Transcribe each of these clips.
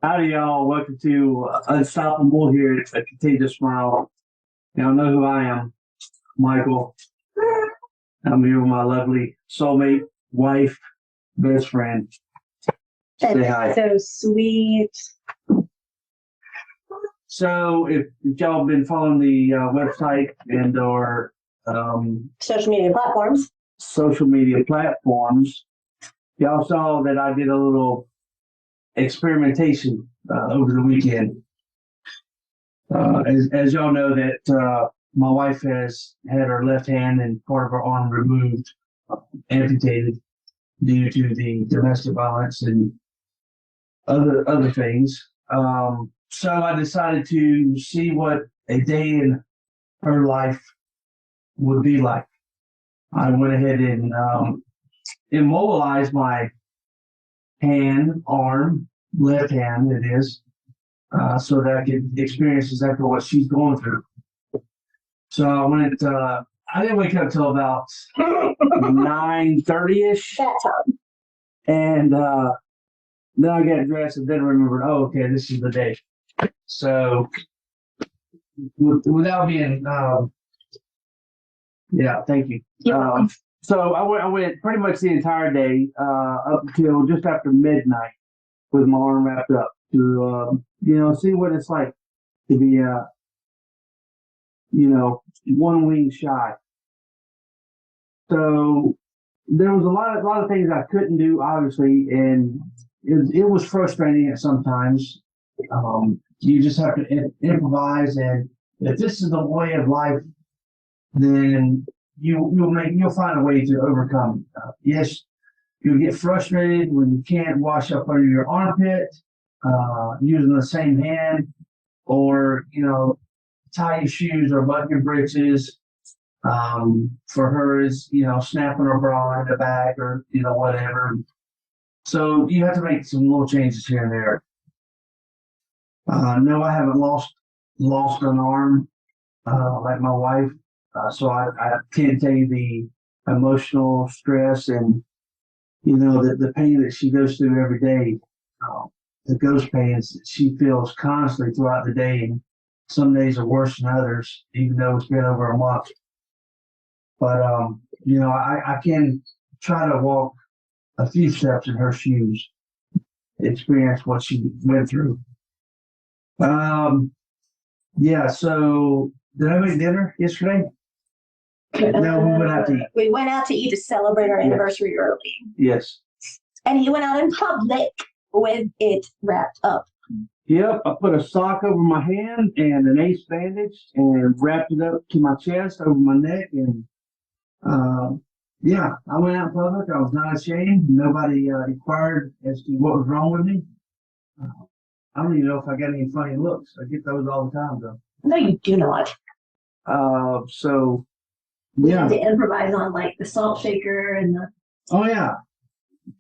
Howdy, y'all. Welcome to Unstoppable here at Contagious Smile. Y'all know who I am, Michael. I'm here with my lovely soulmate, wife, best friend. Say hi. So sweet. So, if y'all been following the website and or Social media platforms, y'all saw that I did a little experimentation over the weekend. As y'all know that my wife has had her left hand and part of her arm removed, amputated due to the domestic violence and other things. So I decided to see what a day in her life would be like. I went ahead and immobilized my arm, left hand it is, so that I could experience exactly what she's going through. So I didn't wake up till about 9:30ish. that time. And then I got dressed and then remembered, oh, okay, this is the day. So without being, yeah, thank you. So I went pretty much the entire day up until just after midnight with my arm wrapped up to, see what it's like to be, one wing shy. So there was a lot of things I couldn't do, obviously, and it was frustrating at sometimes. You just have to improvise, and if this is the way of life, then you'll find a way to overcome. Yes, you'll get frustrated when you can't wash up under your armpit using the same hand, or tie your shoes or button your breeches. For her is snapping her bra in the back or whatever. So you have to make some little changes here and there. No, I haven't lost an arm like my wife, so I can't tell you the emotional stress and the pain that she goes through every day. The ghost pains that she feels constantly throughout the day, and some days are worse than others, even though it's been over a month. But I can try to walk a few steps in her shoes, experience what she went through. Yeah, so did I make dinner yesterday? No, we went out to eat. We went out to eat to celebrate our anniversary early. Yes. And he went out in public with it wrapped up. Yep, I put a sock over my hand and an ace bandage and wrapped it up to my chest, over my neck, and yeah, I went out in public. I was not ashamed. Nobody inquired as to what was wrong with me. I don't even know if I got any funny looks. I get those all the time, though. No, you do not. So, We yeah. had to improvise on like the salt shaker and the. Oh, yeah.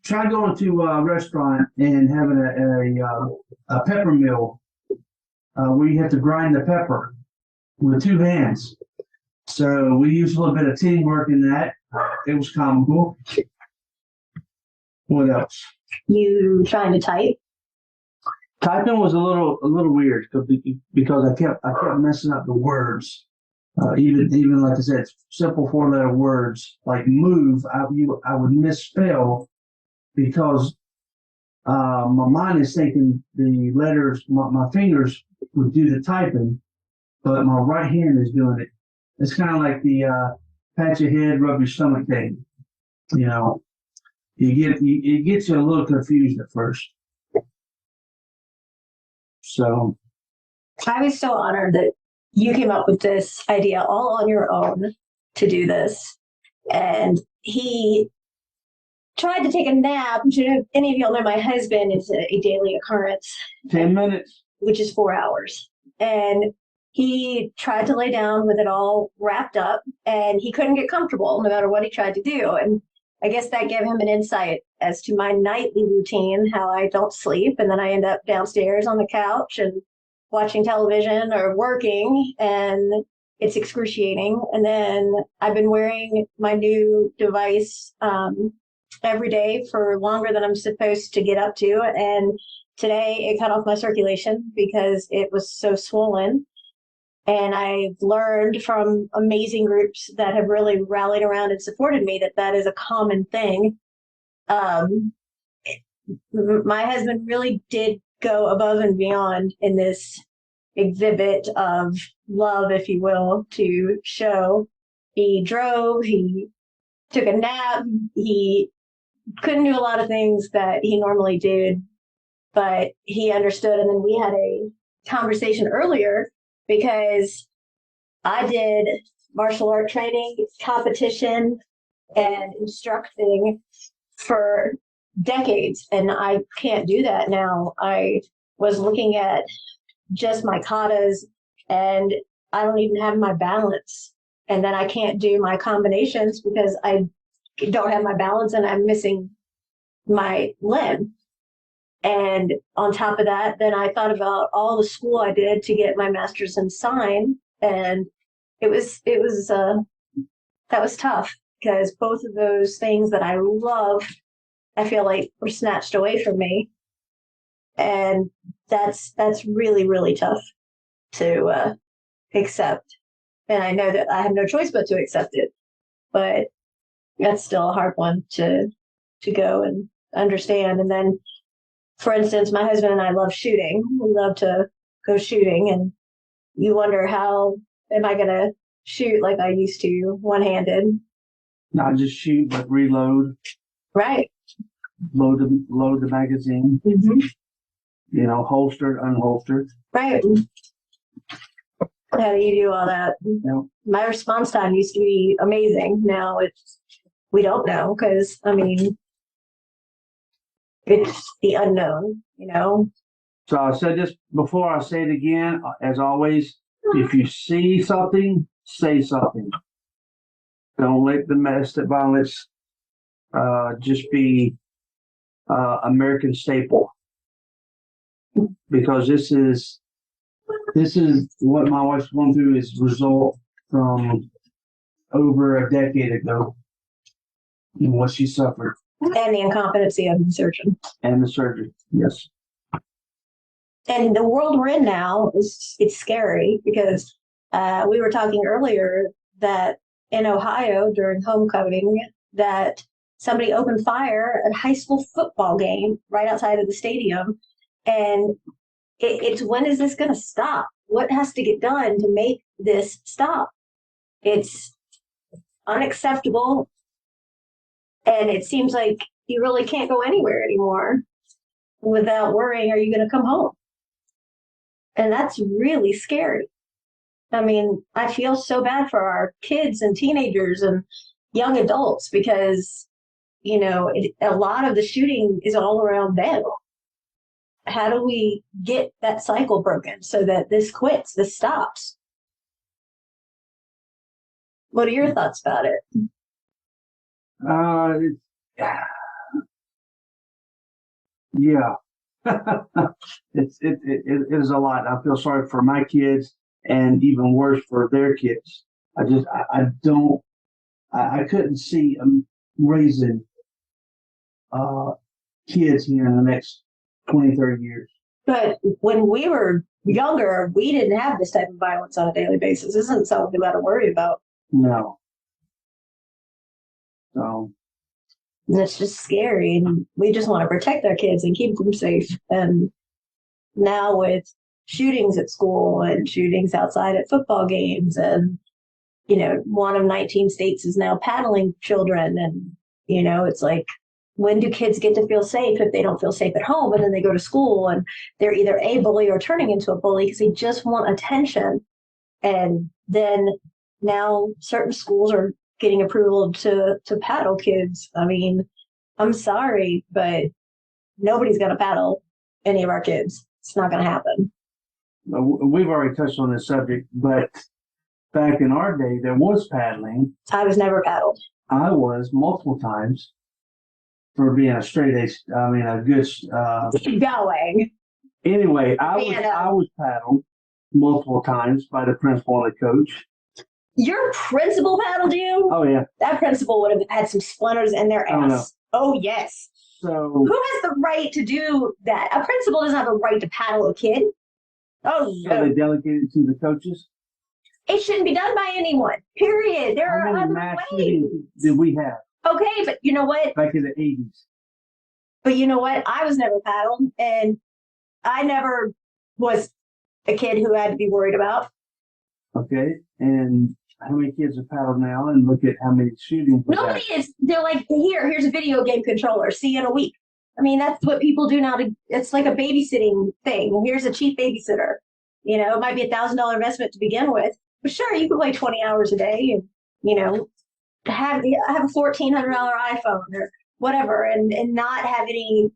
Try going to a restaurant and having a pepper mill where you have to grind the pepper with two hands. So we used a little bit of teamwork in that. It was comical. What else? You trying to type? Typing was a little weird because I kept messing up the words. Even like I said, simple 4-letter words like move, I would misspell because my mind is thinking the letters, my fingers would do the typing, but my right hand is doing it. It's kind of like the pat your head, rub your stomach thing. It gets you a little confused at first. So I was so honored that you came up with this idea all on your own to do this. And he tried to take a nap, which if any of y'all know my husband, is a daily occurrence. 10 minutes. Which is 4 hours. And he tried to lay down with it all wrapped up, and he couldn't get comfortable no matter what he tried to do. And I guess that gave him an insight as to my nightly routine, how I don't sleep, and then I end up downstairs on the couch and watching television or working, and it's excruciating. And then I've been wearing my new device every day for longer than I'm supposed to get up to. And today it cut off my circulation because it was so swollen. And I've learned from amazing groups that have really rallied around and supported me that that is a common thing. Um, my husband really did go above and beyond in this exhibit of love, if you will, to show. He drove, he took a nap, he couldn't do a lot of things that he normally did, but he understood. And then we had a conversation earlier because I did martial art training, competition, and instructing for decades, and I can't do that now. I was looking at just my katas, and I don't even have my balance. And then I can't do my combinations because I don't have my balance and I'm missing my limb. And on top of that, then I thought about all the school I did to get my master's in sign, and it was that was tough because both of those things that I love, I feel like were snatched away from me, and that's really really tough to accept. And I know that I have no choice but to accept it, but that's still a hard one to go and understand. And then, for instance, my husband and I love shooting. We love to go shooting, and you wonder how am I going to shoot like I used to, one-handed. Not just shoot, but reload. Right. Load the magazine. Mm-hmm. You know, holstered, unholstered. Right. How do you do all that? Yep. My response time used to be amazing. Now we don't know because, I mean, it's the unknown, you know? So I said this before, I say it again. As always, if you see something, say something. Don't let domestic violence just be American staple. Because this is what my wife's going through is result from over a decade ago and what she suffered. And the incompetency of the surgeon. And the surgery, yes. And the world we're in now it's scary because we were talking earlier that in Ohio during homecoming that somebody opened fire at a high school football game right outside of the stadium. And it's when is this going to stop? What has to get done to make this stop? It's unacceptable. And it seems like you really can't go anywhere anymore without worrying, are you going to come home? And that's really scary. I mean, I feel so bad for our kids and teenagers and young adults because, you know, a lot of the shooting is all around them. How do we get that cycle broken so that this quits, this stops? What are your thoughts about it? Yeah. It is a lot. I feel sorry for my kids and even worse for their kids. I couldn't see raising kids here in the next 20, 30 years. But when we were younger, we didn't have this type of violence on a daily basis. This isn't something we got to worry about. No. So. And it's just scary. And we just want to protect our kids and keep them safe. And now with shootings at school and shootings outside at football games, and, you know, one of 19 states is now paddling children. And, you know, it's like, when do kids get to feel safe if they don't feel safe at home? And then they go to school and they're either a bully or turning into a bully because they just want attention. And then now certain schools are getting approval to paddle kids. I mean, I'm sorry, but nobody's going to paddle any of our kids. It's not going to happen. We've already touched on this subject, but back in our day, there was paddling. I was never paddled. I was multiple times for being a a good. Going. Anyway, I was paddled multiple times by the principal and the coach. Your principal paddled you? Oh, yeah. That principal would have had some splinters in their ass. Oh, yes. So Who has the right to do that? A principal doesn't have a right to paddle a kid. Oh, they no. delegate it to the coaches. It shouldn't be done by anyone. Period. There How are many other mass ways. shootings did we have Okay, but you know what? back in the 80s? But you know what? I was never paddled, and I never was a kid who had to be worried about. Okay, and how many kids are paddled now? And look at how many shootings. Nobody is. They're like, here's a video game controller. See you in a week. I mean, that's what people do now. It's like a babysitting thing. Here's a cheap babysitter. You know, it might be $1,000 investment to begin with, but sure, you can play 20 hours a day, and you know, have a $1,400 iPhone or whatever, and not have any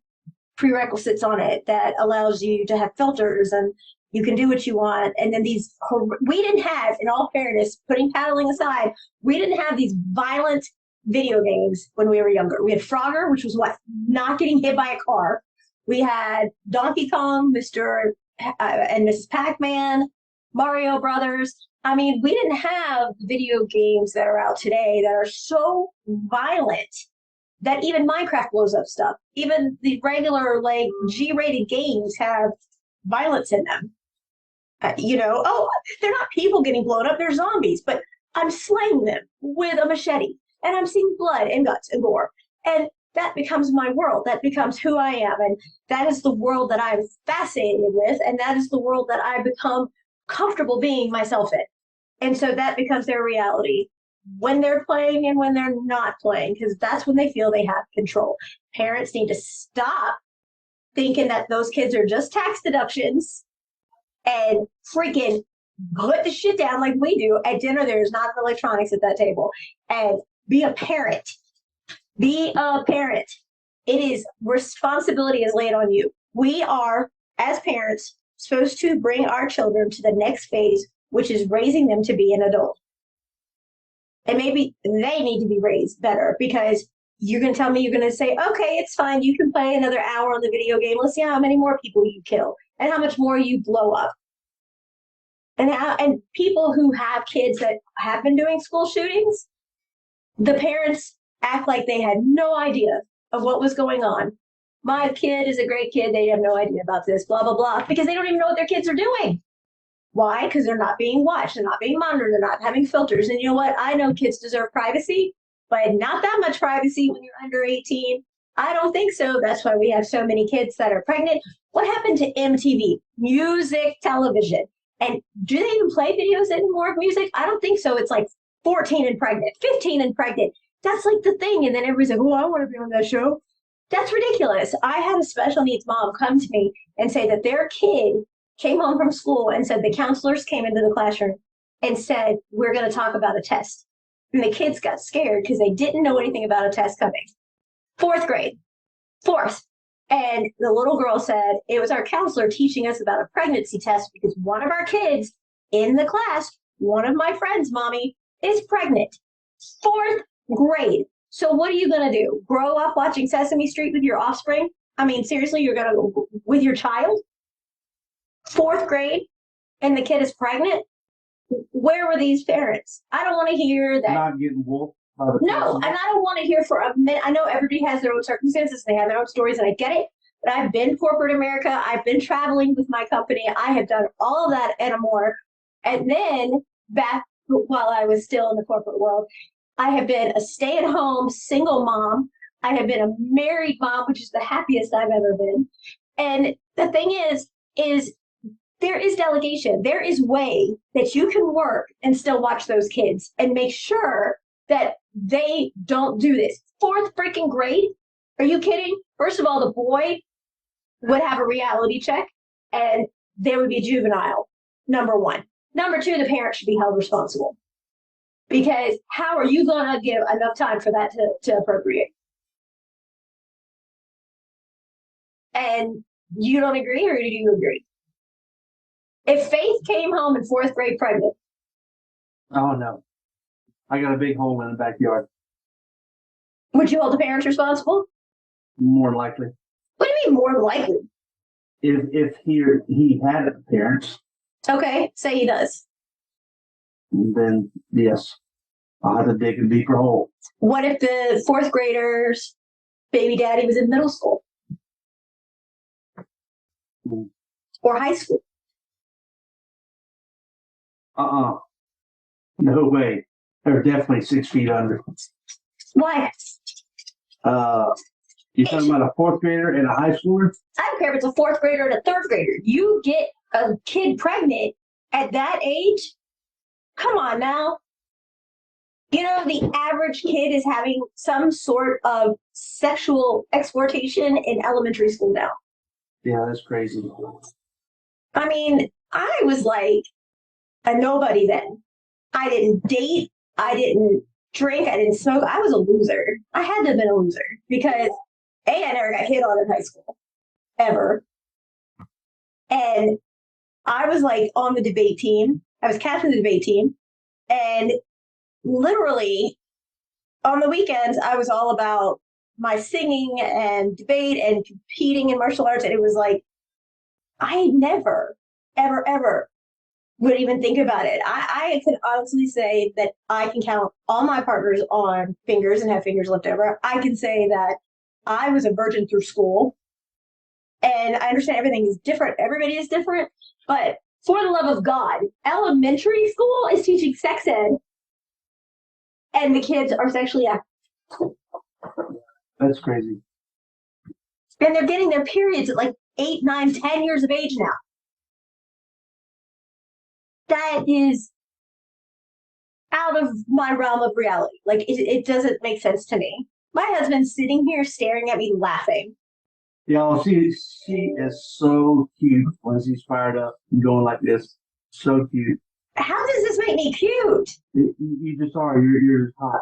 prerequisites on it that allows you to have filters and you can do what you want. And then we didn't have, in all fairness, putting paddling aside, we didn't have these violent video games when we were younger. We had Frogger, which was what? Not getting hit by a car. We had Donkey Kong, Mr. And Mrs. Pac-Man, Mario Brothers. I mean, we didn't have video games that are out today that are so violent that even Minecraft blows up stuff. Even the regular, like, G-rated games have violence in them. They're not people getting blown up, they're zombies, but I'm slaying them with a machete, and I'm seeing blood and guts and gore. And that becomes my world. That becomes who I am. And that is the world that I'm fascinated with, and that is the world that I become comfortable being myself in. And so that becomes their reality when they're playing and when they're not playing, because that's when they feel they have control. Parents need to stop thinking that those kids are just tax deductions and freaking put the shit down like we do. At dinner, there's not electronics at that table. And be a parent. Be a parent. It is responsibility is laid on you. We are, as parents, supposed to bring our children to the next phase, which is raising them to be an adult. And maybe they need to be raised better, because you're going to tell me, you're going to say, okay, it's fine. You can play another hour on the video game. Let's see how many more people you kill and how much more you blow up. And people who have kids that have been doing school shootings, the parents act like they had no idea of what was going on. My kid is a great kid. They have no idea about this, blah, blah, blah, because they don't even know what their kids are doing. Why? Because they're not being watched. They're not being monitored. They're not having filters. And you know what? I know kids deserve privacy, but not that much privacy when you're under 18. I don't think so. That's why we have so many kids that are pregnant. What happened to MTV? Music, television. And do they even play videos anymore of music? I don't think so. It's like 14 and pregnant, 15 and pregnant. That's like the thing. And then everybody's like, oh, I want to be on that show. That's ridiculous. I had a special needs mom come to me and say that their kid came home from school and said the counselors came into the classroom and said, we're going to talk about a test. And the kids got scared because they didn't know anything about a test coming. 4th grade. 4th. And the little girl said, it was our counselor teaching us about a pregnancy test because one of our kids in the class, one of my friends, mommy, is pregnant. 4th grade. So what are you going to do? Grow up watching Sesame Street with your offspring? I mean, seriously, you're going to go with your child? 4th grade, and the kid is pregnant? Where were these parents? I don't want to hear that. Not getting wolfed. No, and I don't want to hear for a minute. I know everybody has their own circumstances. They have their own stories, and I get it. But I've been corporate America. I've been traveling with my company. I have done all of that and more. And then back while I was still in the corporate world, I have been a stay-at-home single mom. I have been a married mom, which is the happiest I've ever been. And the thing is there is delegation. There is way that you can work and still watch those kids and make sure that they don't do this. 4th freaking grade? Are you kidding? First of all, the boy would have a reality check and they would be juvenile, number 1. Number 2, the parent should be held responsible. Because how are you going to give enough time for that to appropriate? And you don't agree, or do you agree? If Faith came home in 4th grade pregnant. Oh, no. I got a big hole in the backyard. Would you hold the parents responsible? More likely. What do you mean more likely? If he had parents. Okay, say he does. Then, yes. I'll have to dig a deeper hole. What if the 4th graders baby daddy was in middle school or high school. No way. They're definitely 6 feet under. Why? You're talking about a 4th grader and a high schooler? I don't care if it's a 4th grader and a 3rd grader. You get a kid pregnant at that age? Come on now. You know, the average kid is having some sort of sexual exploitation in elementary school now. Yeah, that's crazy. I mean, I was like a nobody then. I didn't date. I didn't drink. I didn't smoke. I was a loser. I had to have been a loser because I never got hit on in high school, ever. And I was like on the debate team. I was captain of the debate team. And literally on the weekends, I was all about my singing and debate and competing in martial arts. And it was like, I never, ever, ever would even think about it. I can honestly say that I can count all my partners on fingers and have fingers left over. I can say that I was a virgin through school. And I understand everything is different. Everybody is different. But for the love of God, elementary school is teaching sex ed. And the kids are sexually active. That's crazy. And they're getting their periods at like 8, 9, 10 years of age now. That is out of my realm of reality. Like, it doesn't make sense to me. My husband's sitting here staring at me laughing. Y'all, she is so cute when she's fired up and going like this. So cute. How does this make me cute? You just are. You're just hot.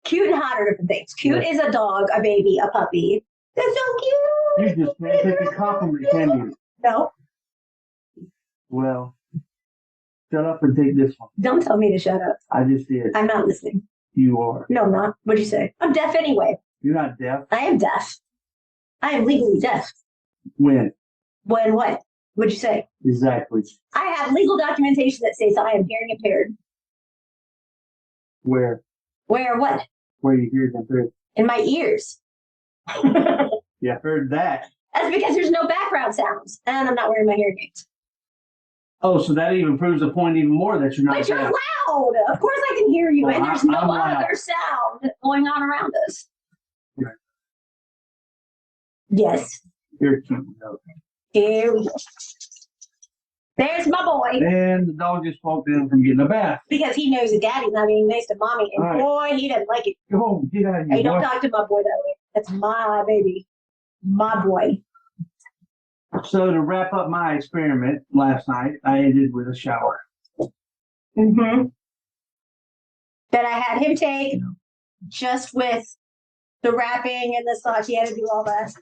Cute and hot are different things. Cute is a dog, a baby, a puppy. They're so cute. You just can't take a compliment, can you? No. Well, shut up and take this one. Don't tell me to shut up. I just did. I'm not listening. You are. No, I'm not. What'd you say? I'm deaf anyway. You're not deaf. I am deaf. I am legally deaf. When? When what? What'd you say? Exactly. I have legal documentation that states I am hearing impaired. Where? Where what? Where you hear impaired? In my ears. Yeah, heard that. That's because there's no background sounds, and I'm not wearing my hearing aids. Oh, so that even proves the point even more that you're not But you're deaf. loud. Of course I can hear you, Well, and there's no I'm loud. other sound going on around us. Right. Yes. You're cute. No. Here we go. There's my boy. And the dog just walked in from getting a bath. Because he knows that daddy's not being nice to mommy, and Right. boy, he doesn't like it. Go home. Get out of here. Hey, don't boy. talk to my boy that way. That's my baby. My boy. So to wrap up my experiment last night, I ended with a shower. Mm-hmm. That I had him take just with the wrapping and the sauce. He had to do all that.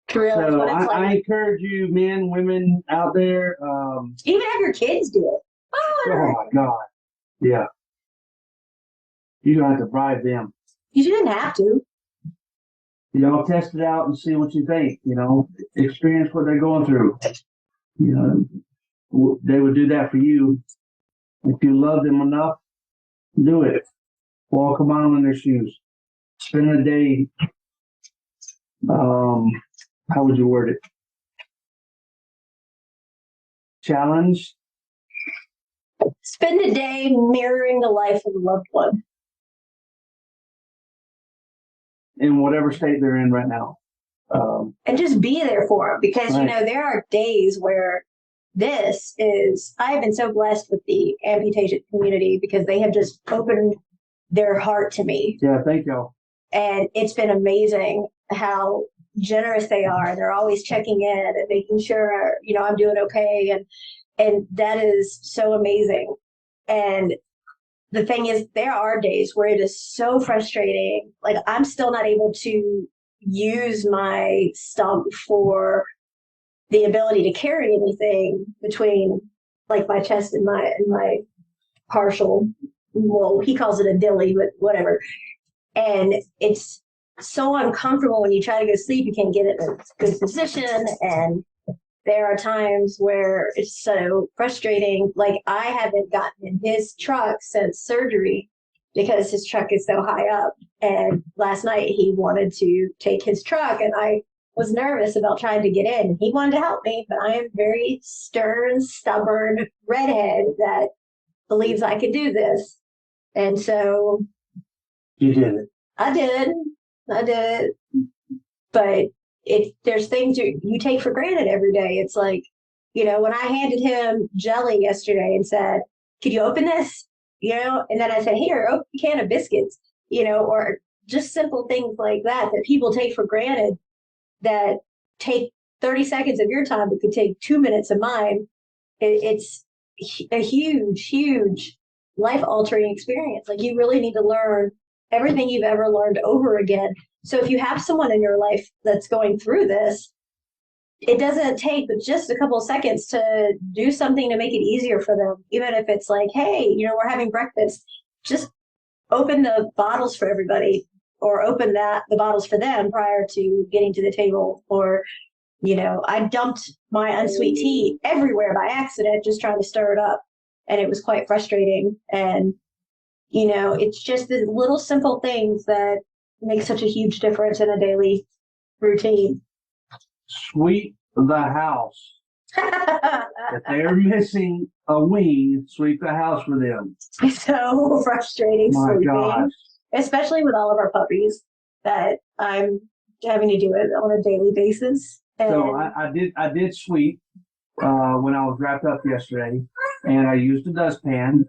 To realize So what it's I like. encourage you, men, women out there. Even have your kids do it. Oh my God. Yeah. You're going to have to bribe them. You shouldn't have to. You know, test it out and see what you think. You know, experience what they're going through. You know, they would do that for you. If you love them enough, do it. Walk a mile in their shoes. Spend a day. How would you word it? Challenge. Spend a day mirroring the life of a loved one. In whatever state they're in right now. And just be there for them. Because, Right. you know, there are days where I've been so blessed with the amputation community because they have just opened their heart to me. Yeah, thank y'all. And it's been amazing how generous they are. They're always checking in and making sure, you know, I'm doing okay. And that is so amazing. And the thing is, there are days where it is so frustrating. Like, I'm still not able to use my stump for the ability to carry anything between like my chest and my partial. Well, he calls it a dilly, but whatever. And it's so uncomfortable when you try to go to sleep. You can't get it in a good position. And there are times where it's so frustrating. Like, I haven't gotten in his truck since surgery because his truck is so high up. And last night he wanted to take his truck, and I was nervous about trying to get in. He wanted to help me, but I am very stern, stubborn redhead that believes I can do this. And so You did it. I did. But there's things you take for granted every day. It's like, when I handed him jelly yesterday and said, could you open this? And then I said, here, open a can of biscuits, or just simple things like that people take for granted that take 30 seconds of your time, but could take 2 minutes of mine. It's a huge, huge life altering experience. Like, you really need to learn everything you've ever learned over again. So if you have someone in your life that's going through this, it doesn't take but just a couple of seconds to do something to make it easier for them. Even if it's like, hey, we're having breakfast, just open the bottles for everybody, or open the bottles for them prior to getting to the table. Or, I dumped my unsweet tea everywhere by accident, just trying to stir it up. And it was quite frustrating. And, it's just the little simple things that make such a huge difference in a daily routine. Sweep the house. If they're missing a wing, sweep the house for them. It's so frustrating sleeping, gosh. Especially with all of our puppies that I'm having to do it on a daily basis. And so I did sweep when I was wrapped up yesterday, and I used a dustpan,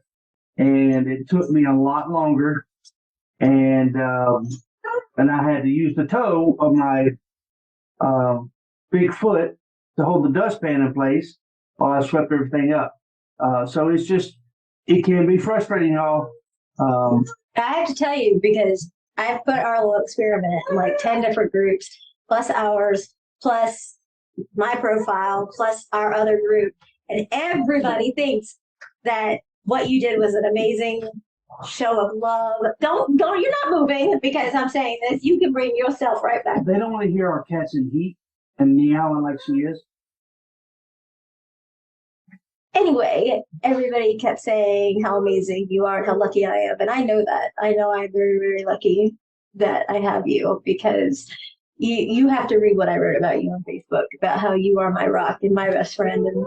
and it took me a lot longer, and I had to use the toe of my big foot to hold the dustpan in place while I swept everything up. So it can be frustrating, y'all. I have to tell you, because I've put our little experiment in like 10 different groups, plus ours, plus my profile, plus our other group. And everybody thinks that what you did was an amazing show of love. Don't, you're not moving because I'm saying this. You can bring yourself right back. They don't want to hear our cats in heat and meowing like she is. Anyway, everybody kept saying how amazing you are and how lucky I am. And I know that. I know I'm very, very lucky that I have you, because you have to read what I wrote about you on Facebook, about how you are my rock and my best friend and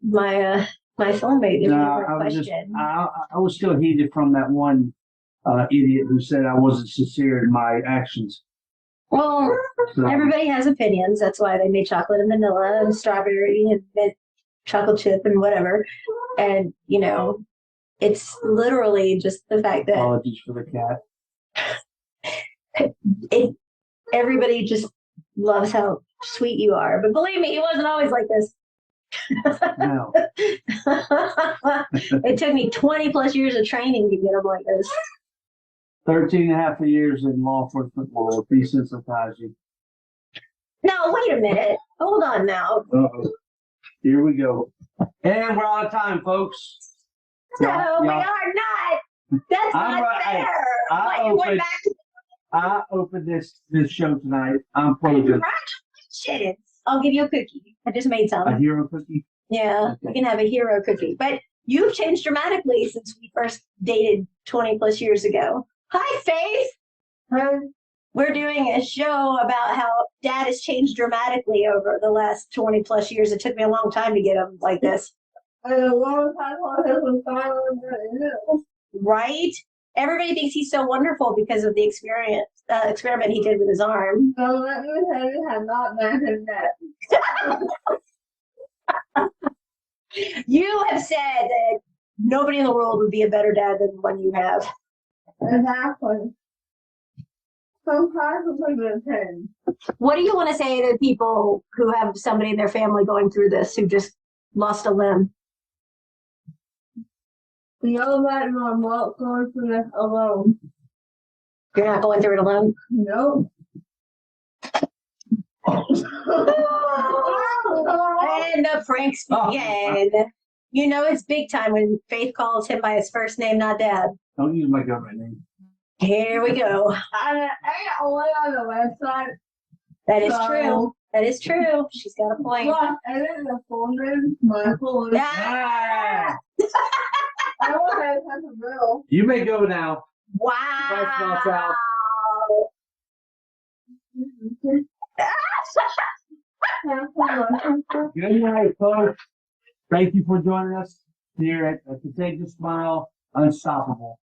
my soulmate. I was still heated from that one idiot who said I wasn't sincere in my actions. Well, everybody has opinions. That's why they made chocolate and vanilla and strawberry and mint chocolate chip and whatever. And, it's literally just the fact that apologies for the cat. Everybody just loves how sweet you are. But believe me, he wasn't always like this. No. It took me 20 plus years of training to get him like this. 13 and a half years in law enforcement will desensitize you. No, wait a minute. Hold on now. Uh-oh. Here we go. And we're out of time, folks. No, we are not. That's not fair. I opened this show tonight. I'm frozen. Congratulations. I'll give you a cookie. I just made some. A hero cookie? Yeah, you can have a hero cookie. But you've changed dramatically since we first dated 20 plus years ago. Hi, Faith. We're doing a show about how Dad has changed dramatically over the last 20 plus years. It took me a long time to get him like this. A long time while he was silent. Right? Everybody thinks he's so wonderful because of the experiment he did with his arm. Don't let me tell you, have not mentioned that. You have said that nobody in the world would be a better dad than the one you have. Exactly. Sometimes it's a good thing. What do you want to say to people who have somebody in their family going through this, who just lost a limb? Know that you're not going through this alone. You're not going through it alone? Nope. And the pranks begin. You know it's big time when Faith calls him by his first name, not Dad. Don't use my government name. Here we go. I only on the website. That is true. That is true. She's got a point. Plus, edit the full name, Michael and Ah! I want to have a bill. You may go now. Wow. Good night, folks. Thank you for joining us here at Contagious Smile Unstoppable.